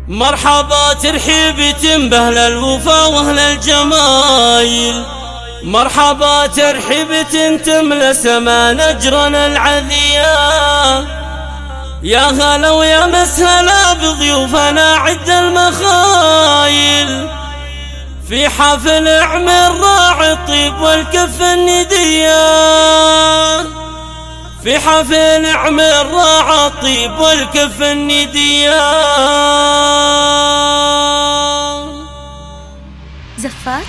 مرحبا ترحيبة بأهل الوفا وأهل الجمايل، مرحبا ترحيبة تملى سما نجرنا العذيا. يا هلا ويا مسهلا بضيوفنا عد المخايل، في حفل اعمل راعي الطيب والكف الندية، في حفل اعمل راعي الطيب والكف الندية. زفات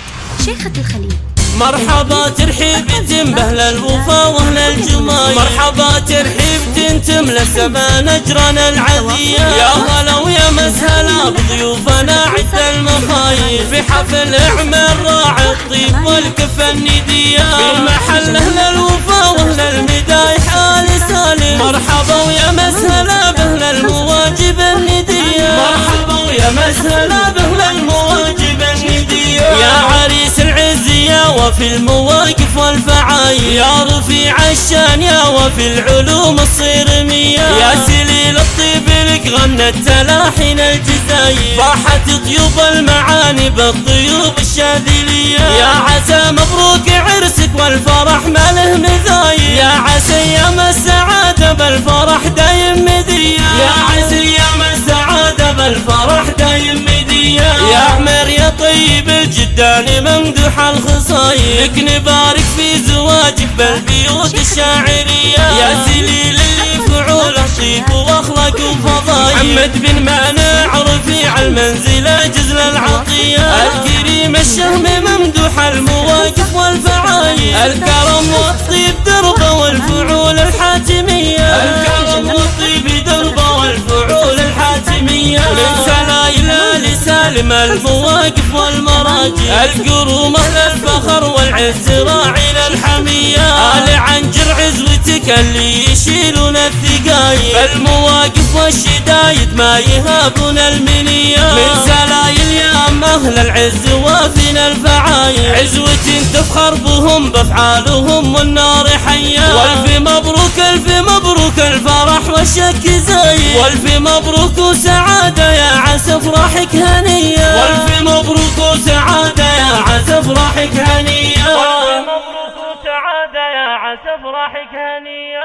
شيخة الخليل. مرحبا ترحيبة بأهل الوفا وأهل الجمايل، مرحبا ترحيبة تملى سما نجرنا العذية. يا هلا ويا مسهلا بضيوفنا عد المخايل، في حفل اعمل راعي الطيب والكف الندية، في محل أهل الوفا وأهل المدايح آل سالم. مرحبا ويا مسهلا بأهل المواجب الندية، مرحبا ويا مسهلا بأهل المواجب الندية. يا عريس العزية وفي المواقف والفعايل، يا رفيع الشان يا وفي العلوم الصيرمية، يا سليل الطيب لك غنت تلاحين الجزاير، فرحت طيوب المعاني بالطيوب الشاذلية. يا عسى مبروك عرسك والفرح ما له مثايل، يا عسى ايام السعادة بالفرح دايم مدية، يا عسى ايام السعادة بالفرح دايم مدية. يا عمر يا طيب الجداني ممدوح الخصايل، لك نبارك في زواجك بالبيوت الشاعرية، يا سليل اللي فعوله طيب واخلاق وفضايل. محمد بن مانع رفيع المنزلة جزل العطية، الكريم الشهم ممدوح المواقف والفعايل، الكرم والطيب دربه والفعول الحاتمية، الكرم والطيب دربه والفعول الحاتمية. من سلايل آل سالم المواقف والمراجل، القروم أهل الفخر والعز راعينا الحمية، آل عنجر عزوتك اللي يشيلون الثقايل، فالمواقف والشدايد ما يهابون المنية. من سلايل يا أهل العز وافينا الفعايل، عزوة تفخر بهم بأفعالهم والنار حيا. والف مبروك الف مبروك الفرح والشك زايد، والف مبروك وسعادة يا عسى فرحك هنية، والف مبروك وسعادة يا عسى فرحك هنية، والف مبروك وسعادة يا عسى فرحك هنية.